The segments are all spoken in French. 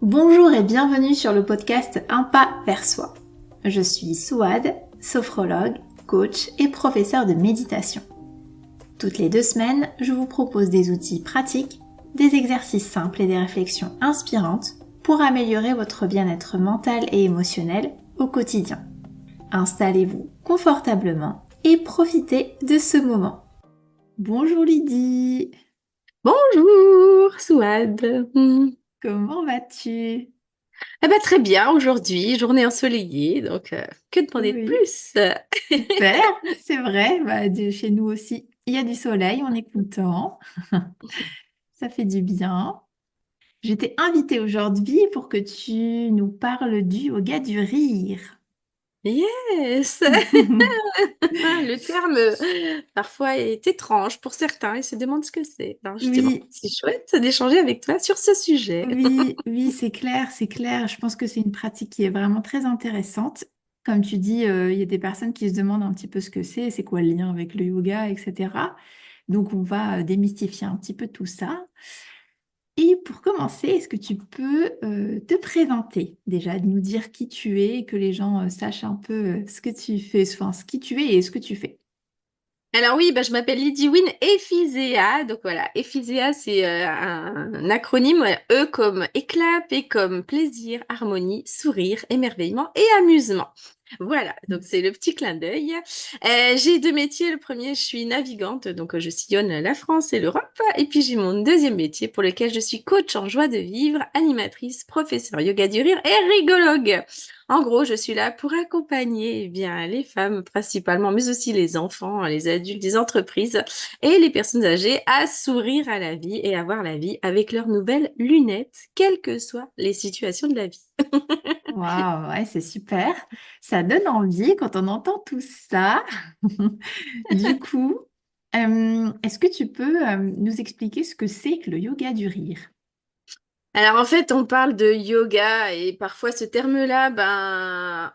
Bonjour et bienvenue sur le podcast Un pas vers soi. Je suis Souad, sophrologue, coach et professeur de méditation. Toutes les 2 semaines, je vous propose des outils pratiques, des exercices simples et des réflexions inspirantes pour améliorer votre bien-être mental et émotionnel au quotidien. Installez-vous confortablement et profitez de ce moment. Bonjour Lydie, Bonjour, Souad. comment vas-tu? Très bien aujourd'hui, journée ensoleillée, donc que demander de Oui. plus? Super, c'est vrai, chez nous aussi, il y a du soleil, on est content, ça fait du bien. Je t'ai invitée aujourd'hui pour que tu nous parles du yoga du rire. Yes! Le terme parfois est étrange pour certains, ils se demandent ce que c'est. Alors justement, Oui, c'est chouette d'échanger avec toi sur ce sujet. oui, oui, c'est clair, c'est clair. Je pense que c'est une pratique qui est vraiment très intéressante. Comme tu dis, il y a des personnes qui se demandent un petit peu ce que c'est quoi le lien avec le yoga, etc. Donc, on va démystifier un petit peu tout ça. Et pour commencer, est-ce que tu peux te présenter déjà, nous dire qui tu es, que les gens sachent un peu ce que tu fais, enfin ce qui tu es et ce que tu fais. Alors oui, je m'appelle Lydywine Ephysea. Donc voilà, Ephysea, c'est un acronyme. Voilà. E comme éclat, P comme plaisir, harmonie, sourire, émerveillement et amusement. Voilà, donc c'est le petit clin d'œil. J'ai 2 métiers. Le premier, je suis navigante, donc je sillonne la France et l'Europe. Et puis j'ai mon deuxième métier pour lequel je suis coach en joie de vivre, animatrice, professeur yoga du rire et rigologue. En gros, je suis là pour accompagner les femmes principalement, mais aussi les enfants, les adultes, les entreprises et les personnes âgées à sourire à la vie et à voir la vie avec leurs nouvelles lunettes, quelles que soient les situations de la vie. Waouh, ouais, c'est super. Ça donne envie quand on entend tout ça. Du coup, est-ce que tu peux nous expliquer ce que c'est que le yoga du rire? Alors en fait, on parle de yoga et parfois ce terme-là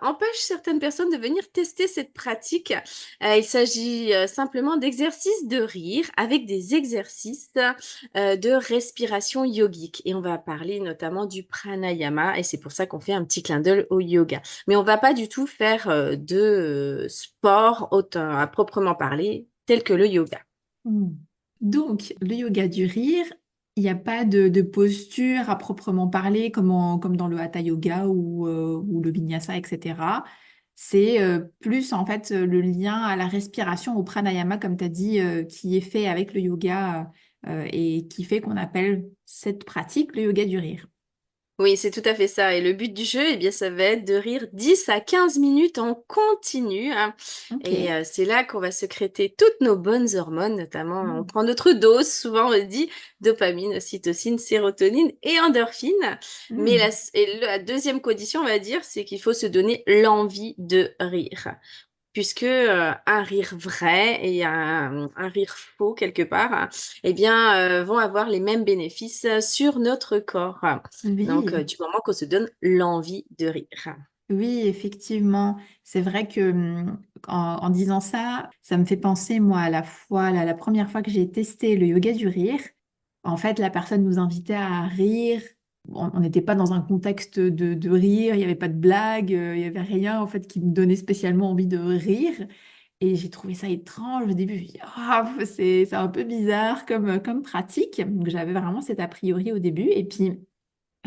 empêche certaines personnes de venir tester cette pratique. Il s'agit simplement d'exercices de rire avec des exercices de respiration yogique. Et on va parler notamment du pranayama et c'est pour ça qu'on fait un petit clin d'œil au yoga. Mais on va pas du tout faire de sport à proprement parler tel que le yoga. Hmm. Donc, le yoga du rire, il n'y a pas de posture à proprement parler, comme dans le hatha yoga ou le vinyasa, etc. C'est plus en fait le lien à la respiration, au pranayama, comme tu as dit, qui est fait avec le yoga et qui fait qu'on appelle cette pratique le yoga du rire. Oui, c'est tout à fait ça. Et le but du jeu, ça va être de rire 10 à 15 minutes en continu, hein. Ok. Et c'est là qu'on va sécréter toutes nos bonnes hormones, notamment on Hmm. prend notre dose, souvent on dit dopamine, ocytocine, sérotonine et endorphine. Mais Hmm. la deuxième condition, on va dire, c'est qu'il faut se donner l'envie de rire puisque un rire vrai et un rire faux quelque part, vont avoir les mêmes bénéfices sur notre corps. Donc, Oui. du moment qu'on se donne l'envie de rire. Oui, effectivement. C'est vrai que en disant ça, ça me fait penser, moi, à la fois, la première fois que j'ai testé le yoga du rire. En fait, la personne nous invitait à rire. On n'était pas dans un contexte de rire, il n'y avait pas de blague, il n'y avait rien, en fait, qui me donnait spécialement envie de rire. Et j'ai trouvé ça étrange. Au début, je me suis dit, ah, c'est un peu bizarre comme pratique. Donc, j'avais vraiment cet a priori au début. Et puis,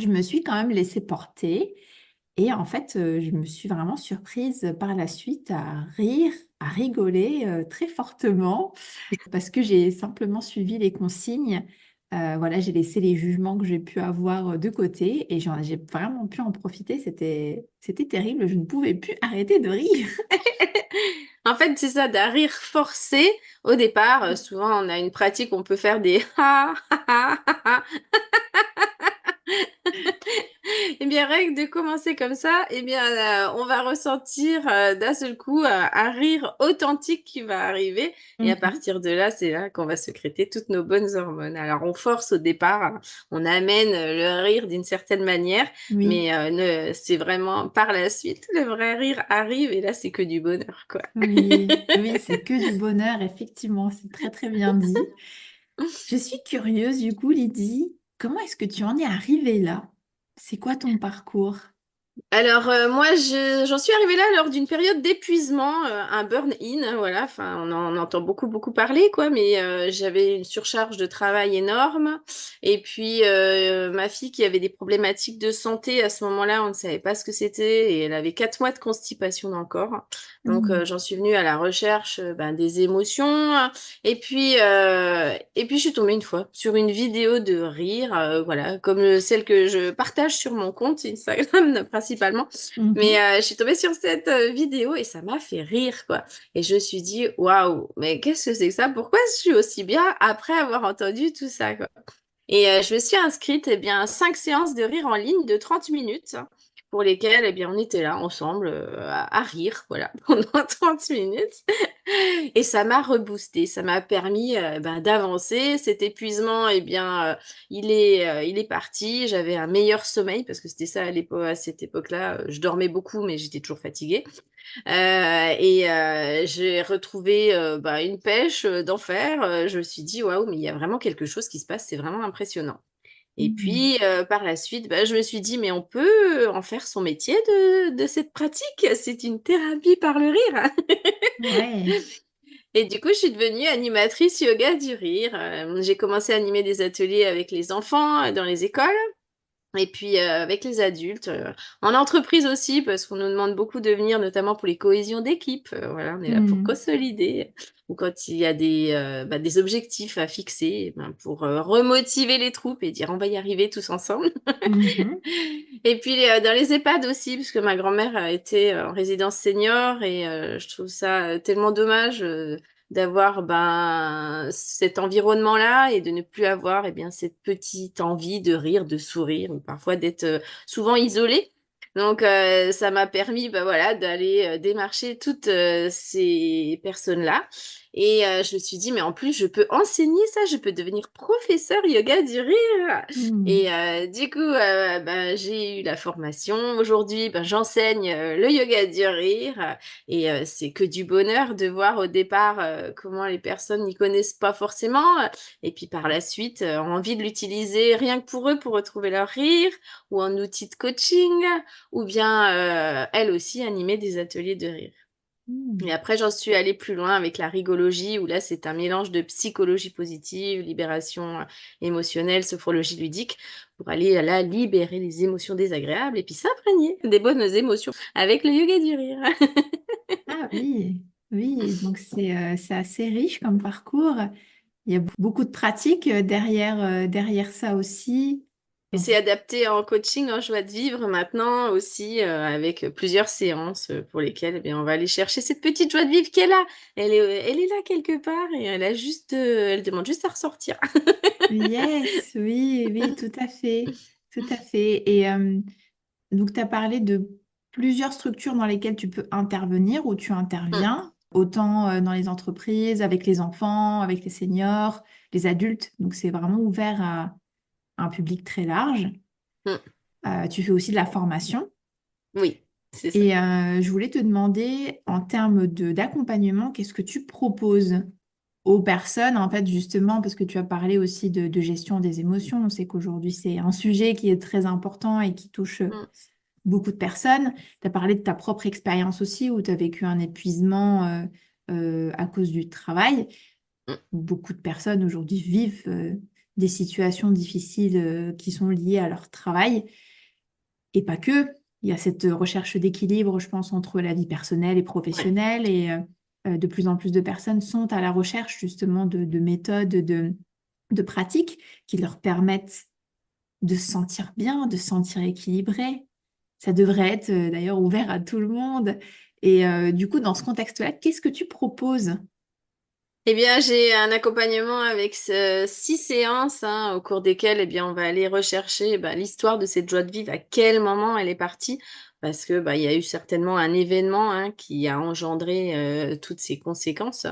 je me suis quand même laissée porter. Et en fait, je me suis vraiment surprise par la suite à rire, à rigoler très fortement parce que j'ai simplement suivi les consignes. Voilà, j'ai laissé les jugements que j'ai pu avoir de côté et j'ai vraiment pu en profiter. C'était terrible. Je ne pouvais plus arrêter de rire. En fait, c'est ça, d'un rire forcé. Au départ, souvent, on a une pratique, on peut faire des ha ha ha ha ha. Eh bien, rien que de commencer comme ça, on va ressentir d'un seul coup un rire authentique qui va arriver. Et à Mhm. partir de là, c'est là qu'on va sécréter toutes nos bonnes hormones. Alors, on force au départ, hein, on amène le rire d'une certaine manière, Oui, mais c'est vraiment par la suite, le vrai rire arrive et là, c'est que du bonheur, quoi. oui, oui, c'est que du bonheur, effectivement. C'est très, très bien dit. Je suis curieuse, du coup, Lydie, comment est-ce que tu en es arrivée là? C'est quoi ton parcours? Alors, moi, j'en suis arrivée là lors d'une période d'épuisement, un burn-in, voilà. Enfin, on en entend beaucoup, beaucoup parler, quoi. Mais j'avais une surcharge de travail énorme. Et puis, ma fille qui avait des problématiques de santé, à ce moment-là, on ne savait pas ce que c'était. Et elle avait 4 mois de constipation dans le corps. Donc, Hmm. j'en suis venue à la recherche ben, des émotions. Et puis, je suis tombée une fois sur une vidéo de rire, voilà, comme celle que je partage sur mon compte Instagram principalement. Mais Mhm. je suis tombée sur cette vidéo et ça m'a fait rire, quoi. Et je me suis dit, waouh, mais qu'est-ce que c'est que ça? Pourquoi je suis aussi bien après avoir entendu tout ça, quoi? Et je me suis inscrite, eh bien, à 5 séances de rire en ligne de 30 minutes pour lesquelles, eh bien, on était là ensemble à rire, voilà, pendant 30 minutes. Et ça m'a reboosté, ça m'a permis ben, d'avancer. Cet épuisement, eh bien, il est parti. J'avais un meilleur sommeil parce que c'était ça à cette époque-là. Je dormais beaucoup, mais j'étais toujours fatiguée. Et j'ai retrouvé bah, une pêche d'enfer. Je me suis dit, waouh, mais il y a vraiment quelque chose qui se passe, c'est vraiment impressionnant. Et Hmm. puis, par la suite, bah, je me suis dit, mais on peut en faire son métier de cette pratique. C'est une thérapie par le rire. Ouais. Et du coup, je suis devenue animatrice yoga du rire. J'ai commencé à animer des ateliers avec les enfants dans les écoles. Et puis avec les adultes, en entreprise aussi, parce qu'on nous demande beaucoup de venir, notamment pour les cohésions d'équipe. Voilà, on est là pour Hmm. consolider, ou quand il y a des objectifs à fixer, eh ben, pour remotiver les troupes et dire on va y arriver tous ensemble. Mhm. Et puis dans les EHPAD aussi, parce que ma grand-mère a été en résidence senior et je trouve ça tellement dommage d'avoir ben, cet environnement-là et de ne plus avoir eh bien, cette petite envie de rire, de sourire, ou parfois d'être souvent isolé. Donc ça m'a permis ben, voilà, d'aller démarcher toutes ces personnes-là. Et je me suis dit, mais en plus, je peux enseigner ça, je peux devenir professeur yoga du rire. Hmm. Et du coup, ben, j'ai eu la formation. Aujourd'hui, ben, j'enseigne le yoga du rire. Et c'est que du bonheur de voir au départ comment les personnes n'y connaissent pas forcément. Et puis par la suite, ont envie de l'utiliser rien que pour eux, pour retrouver leur rire, ou en outil de coaching, ou bien elles aussi animer des ateliers de rire. Et Hmm. après, j'en suis allée plus loin avec la rigologie, où là, c'est un mélange de psychologie positive, libération émotionnelle, sophrologie ludique, pour aller là libérer les émotions désagréables et puis s'imprégner des bonnes émotions avec le yoga du rire. Ah oui, oui, donc c'est assez riche comme parcours. Il y a beaucoup de pratiques derrière ça aussi. Et Donc, c'est adapté en coaching, en joie de vivre maintenant aussi, avec plusieurs séances pour lesquelles eh bien, on va aller chercher cette petite joie de vivre qui est là. Elle est là quelque part et elle demande juste à ressortir. yes, oui, oui, tout à fait, tout à fait. Et donc, tu as parlé de plusieurs structures dans lesquelles tu peux intervenir ou tu Mm, interviens, autant dans les entreprises, avec les enfants, avec les seniors, les adultes. Donc, c'est vraiment ouvert à un public très large. mm. Tu fais aussi de la formation. Oui, c'est ça. Et je voulais te demander, en termes d'accompagnement, qu'est-ce que tu proposes aux personnes, en fait, justement, parce que tu as parlé aussi de gestion des émotions. On sait qu'aujourd'hui, c'est un sujet qui est très important et qui touche Mm, beaucoup de personnes. Tu as parlé de ta propre expérience aussi, où tu as vécu un épuisement à cause du travail. mm. Beaucoup de personnes aujourd'hui vivent des situations difficiles qui sont liées à leur travail. Et pas que. Il y a cette recherche d'équilibre, je pense, entre la vie personnelle et Ouais. professionnelle. Et de plus en plus de personnes sont à la recherche justement de méthodes, de pratiques qui leur permettent de se sentir bien, de se sentir équilibré. Ça devrait être d'ailleurs ouvert à tout le monde. Et du coup, dans ce contexte-là, qu'est-ce que tu proposes? Eh bien, j'ai un accompagnement avec 6 séances hein, au cours desquelles eh bien, on va aller rechercher ben, l'histoire de cette joie de vivre, à quel moment elle est partie, parce que bah, il y a eu certainement un événement hein, qui a engendré toutes ces conséquences.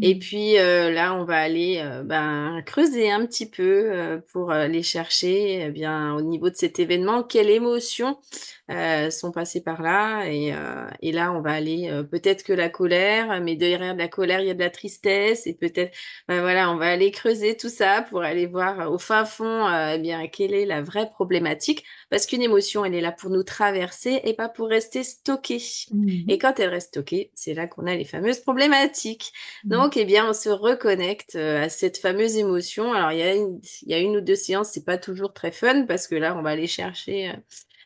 Et Mm. puis là, on va aller ben, creuser un petit peu pour aller chercher eh bien, au niveau de cet événement, quelles émotions sont passées par là. Et là, on va aller peut-être que la colère, mais derrière la colère, il y a de la tristesse. Et peut-être, ben, voilà, on va aller creuser tout ça pour aller voir au fin fond eh bien, quelle est la vraie problématique. Parce qu'une émotion, elle est là pour nous traverser et pas pour rester stockée. Et Mhm. quand elle reste stockée, c'est là qu'on a les fameuses problématiques. Mm. Donc, eh bien, on se reconnecte à cette fameuse émotion. Alors, il y a une ou deux séances, c'est pas toujours très fun parce que là, on va aller chercher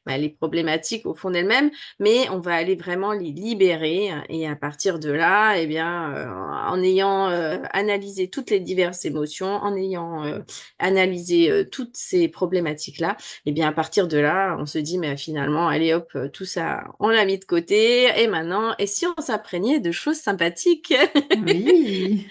bah, les problématiques au fond d'elles-mêmes, mais on va aller vraiment les libérer. Et à partir de là, eh bien, en ayant analysé toutes les diverses émotions, en ayant analysé toutes ces problématiques-là, eh bien, à partir de là, on se dit, mais finalement, allez hop, tout ça, on l'a mis de côté. Et maintenant, et si on s'imprégnait de choses sympathiques? Oui.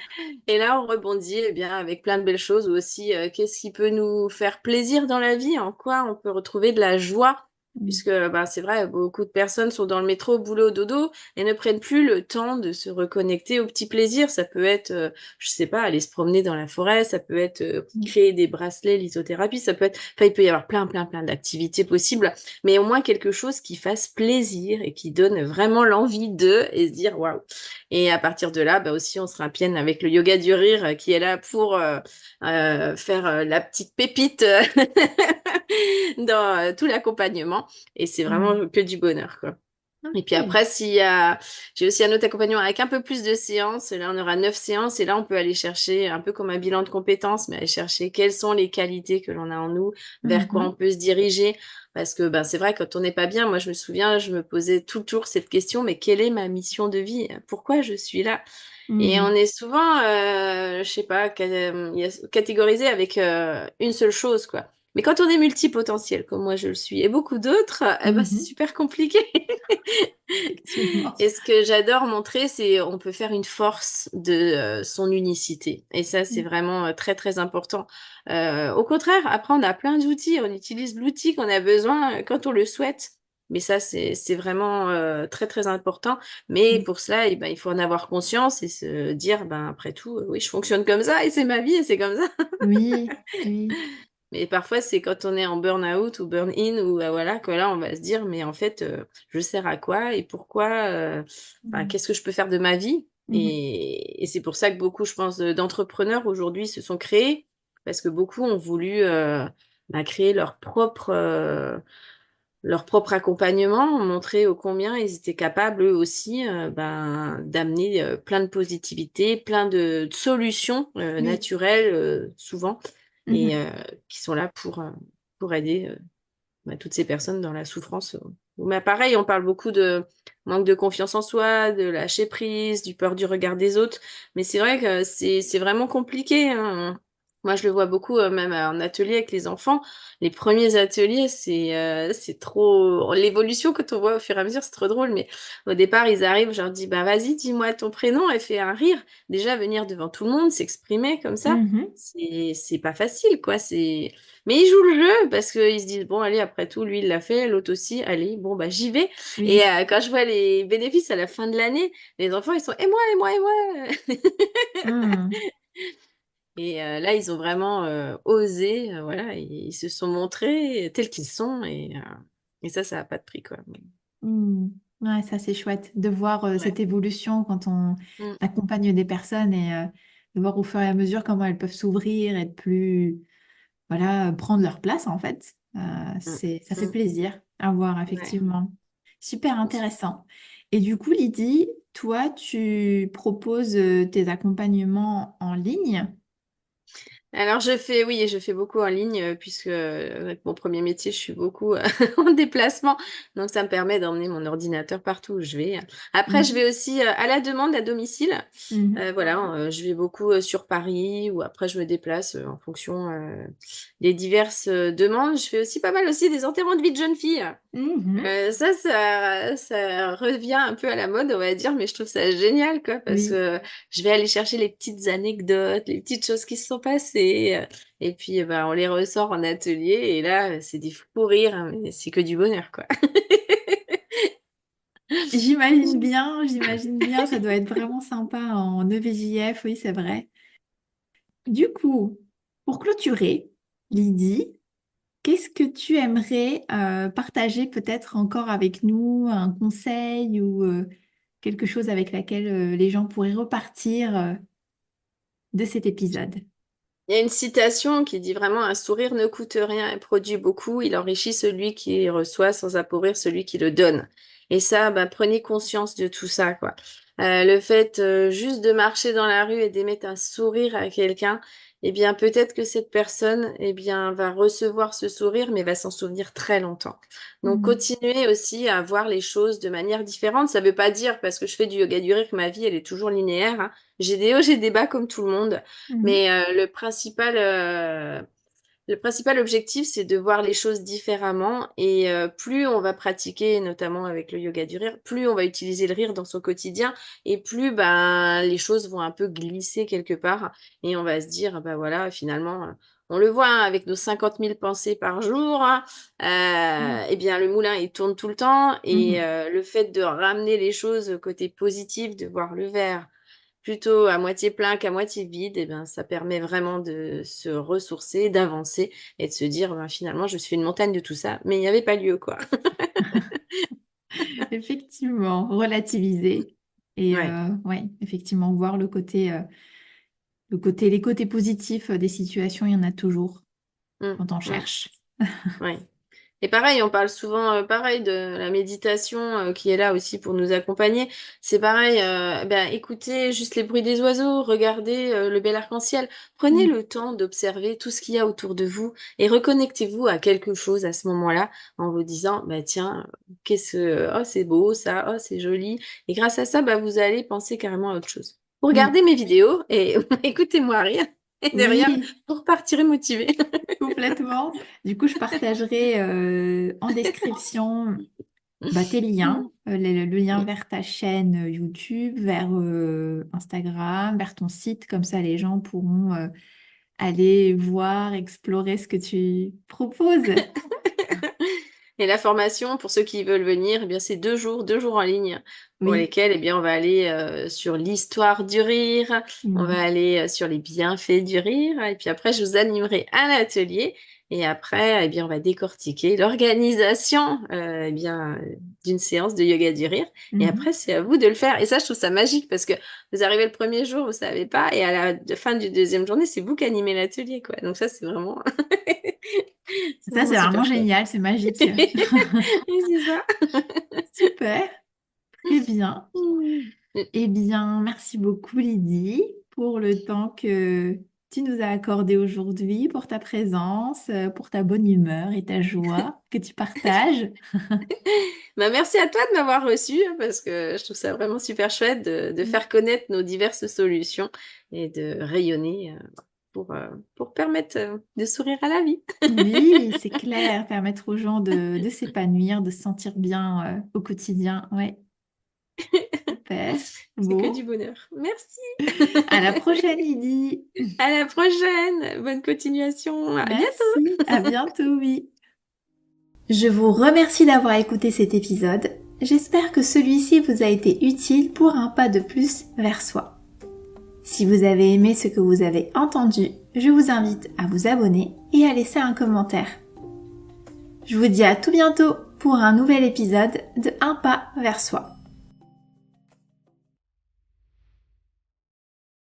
Et là, on rebondit eh bien, avec plein de belles choses aussi. Qu'est-ce qui peut nous faire plaisir dans la vie? En quoi on peut retrouver de la joie? Mm. Puisque bah, c'est vrai, beaucoup de personnes sont dans le métro, boulot, dodo, et ne prennent plus le temps de se reconnecter aux petits plaisirs. Ça peut être, je sais pas, aller se promener dans la forêt, ça peut être Mm. créer des bracelets, lithothérapie, ça peut être, enfin, il peut y avoir plein d'activités possibles, mais au moins quelque chose qui fasse plaisir et qui donne vraiment l'envie de, et se dire, waouh, et à partir de là, bah aussi, on se ramène avec le yoga du rire qui est là pour faire la petite pépite dans tout l'accompagnement. Et c'est Mm. vraiment que du bonheur, quoi. Et puis Ok. après, j'ai aussi un autre accompagnement avec un peu plus de séances. Là, on aura 9 séances et là, on peut aller chercher un peu comme un bilan de compétences, mais aller chercher quelles sont les qualités que l'on a en nous, vers quoi on Mhm. peut se diriger. Parce que ben, c'est vrai, quand on n'est pas bien, moi, je me souviens, je me posais toujours cette question, mais quelle est ma mission de vie? Pourquoi je suis là? Et on Mm. est souvent, je sais pas, catégorisé avec une seule chose, quoi. Mais quand on est multipotentiel, comme moi je le suis, et beaucoup d'autres, eh ben, c'est Mhm. super compliqué. Effectivement. Et ce que j'adore montrer, c'est on peut faire une force de son unicité. Et ça, c'est Mm. vraiment très important. Au contraire, après, on a plein d'outils. On utilise l'outil qu'on a besoin quand on le souhaite. Mais ça, c'est vraiment très important. Mais Mm. pour cela, eh ben, il faut en avoir conscience et se dire, ben, après tout, oui, je fonctionne comme ça et c'est ma vie et c'est comme ça. Oui, oui. Mais parfois, c'est quand on est en burn-out ou burn-in ou voilà, que là, on va se dire, mais en fait, je sers à quoi et pourquoi, enfin, Mm. qu'est-ce que je peux faire de ma vie? Mhm. Et c'est pour ça que beaucoup, je pense, d'entrepreneurs aujourd'hui se sont créés, parce que beaucoup ont voulu bah, créer leur propre accompagnement, montrer ô combien ils étaient capables, eux aussi, ben, d'amener plein de positivité, plein de solutions Oui. naturelles, souvent et Mhm. qui sont là pour aider bah, toutes ces personnes dans la souffrance. Mais pareil, on parle beaucoup de manque de confiance en soi, de lâcher prise, du peur du regard des autres. Mais c'est vrai que c'est vraiment compliqué, hein. Moi, je le vois beaucoup, même en atelier avec les enfants. Les premiers ateliers, c'est trop l'évolution quand on voit au fur et à mesure, c'est trop drôle. Mais au départ, ils arrivent, je leur dis, bah vas-y, dis-moi ton prénom et fais un rire. Déjà, venir devant tout le monde, s'exprimer comme ça, Mhm. c'est pas facile, quoi. Mais ils jouent le jeu parce qu'ils se disent, bon, allez, après tout, lui, il l'a fait, l'autre aussi, allez, bon, bah, j'y vais. Et Oui. quand je vois les bénéfices à la fin de l'année, les enfants, ils sont, et moi, et moi, et moi. Mm. Et là, ils ont vraiment osé, voilà, ils se sont montrés tels qu'ils sont. Et ça n'a pas de prix, quoi. Mm. Ouais, ça c'est chouette de voir Ouais. cette évolution quand on Mm, accompagne des personnes et de voir au fur et à mesure comment elles peuvent s'ouvrir, être plus, voilà, prendre leur place en fait. mm, Ça fait mm. plaisir à voir Ouais. effectivement. Super intéressant. Et du coup, Lydie, toi, tu proposes tes accompagnements en ligne? Alors oui, je fais beaucoup en ligne puisque avec mon premier métier, je suis beaucoup en déplacement. Donc ça me permet d'emmener mon ordinateur partout où je vais. Après, je Mhm. vais aussi à la demande à domicile. Mhm. Voilà, je vais beaucoup sur Paris ou après je me déplace en fonction des diverses demandes. Je fais aussi pas mal aussi des enterrements de vie de jeunes filles. Mhm. Ça revient un peu à la mode, on va dire, mais je trouve ça génial, quoi, parce Oui. que je vais aller chercher les petites anecdotes, les petites choses qui se sont passées, et puis bah, on les ressort en atelier, et là, c'est des fous rires, hein, mais c'est que du bonheur, quoi. j'imagine bien, ça doit être vraiment sympa en EVJF, oui, c'est vrai. Du coup, pour clôturer, Lydie, qu'est-ce que tu aimerais partager peut-être encore avec nous, un conseil ou quelque chose avec laquelle les gens pourraient repartir de cet épisode? Il y a une citation qui dit vraiment: un sourire ne coûte rien et produit beaucoup, il enrichit celui qui reçoit sans appauvrir celui qui le donne. Et ça, bah, prenez conscience de tout ça, quoi. Le fait juste de marcher dans la rue et d'émettre un sourire à quelqu'un, eh bien peut-être que cette personne, eh bien, va recevoir ce sourire, mais va s'en souvenir très longtemps. Donc Mhm. continuez aussi à voir les choses de manière différente. Ça ne veut pas dire, parce que je fais du yoga du rire, que ma vie elle est toujours linéaire, hein. J'ai des hauts, j'ai des bas comme tout le monde. Mhm. Mais le principal objectif, c'est de voir les choses différemment. Et plus on va pratiquer, notamment avec le yoga du rire, plus on va utiliser le rire dans son quotidien, et plus ben, les choses vont un peu glisser quelque part. Et on va se dire, bah voilà, finalement, on le voit hein, avec nos 50 000 pensées par jour, hein, eh bien, le moulin, il tourne tout le temps. Et Mhm. le fait de ramener les choses au côté positif, de voir le verre plutôt à moitié plein qu'à moitié vide, et ben, ça permet vraiment de se ressourcer, d'avancer et de se dire, ben, finalement, je suis une montagne de tout ça, mais il n'y avait pas lieu, quoi. Effectivement, relativiser et Ouais. ouais, effectivement voir les côtés positifs des situations, il y en a toujours Mm, quand on mm, cherche. ouais. Et pareil, on parle souvent, pareil, de la méditation qui est là aussi pour nous accompagner. C'est pareil, ben, écoutez juste les bruits des oiseaux, regardez le bel arc-en-ciel. Prenez Mm. le temps d'observer tout ce qu'il y a autour de vous et reconnectez-vous à quelque chose à ce moment-là en vous disant, bah tiens, oh c'est beau ça, oh c'est joli. Et grâce à ça, bah, vous allez penser carrément à autre chose. Vous Oui, regardez mes vidéos et écoutez-moi rire. Et derrière, oui, vous repartirez motivé. complètement. Du coup, je partagerai en description tes liens, le lien vers ta chaîne YouTube, vers Instagram, vers ton site, comme ça les gens pourront aller voir, explorer ce que tu proposes. Et la formation, pour ceux qui veulent venir, eh bien, c'est 2 jours en ligne, pour Oui. lesquels, eh bien, on va aller sur l'histoire du rire, on va Mhm. aller sur les bienfaits du rire, et puis après, je vous animerai un atelier, et après, eh bien, on va décortiquer l'organisation, eh bien, d'une séance de yoga du rire, et Mhm. après, c'est à vous de le faire. Et ça, je trouve ça magique, parce que vous arrivez le premier jour, vous savez pas, et à la fin du deuxième journée, c'est vous qui animez l'atelier, quoi. Donc ça, c'est vraiment, c'est Ça, vraiment c'est vraiment super chouette. génial, c'est magique. Oui, c'est ça. Super, très bien. Mm. Eh bien, merci beaucoup Lydie pour le temps que tu nous as accordé aujourd'hui, pour ta présence, pour ta bonne humeur et ta joie que tu partages. Bah, merci à toi de m'avoir reçu hein, parce que je trouve ça vraiment super chouette de faire connaître nos diverses solutions et de rayonner pour permettre de sourire à la vie. Oui, c'est clair, permettre aux gens de s'épanouir, de se sentir bien, au quotidien. Ouais, super. C'est que du Bon, bonheur. Merci. à la prochaine Lydie. À la prochaine. Bonne continuation. À bientôt. Merci, à bientôt, oui. Je vous remercie d'avoir écouté cet épisode. J'espère que celui-ci vous a été utile pour un pas de plus vers soi. Si vous avez aimé ce que vous avez entendu, je vous invite à vous abonner et à laisser un commentaire. Je vous dis à tout bientôt pour un nouvel épisode de Un pas vers soi.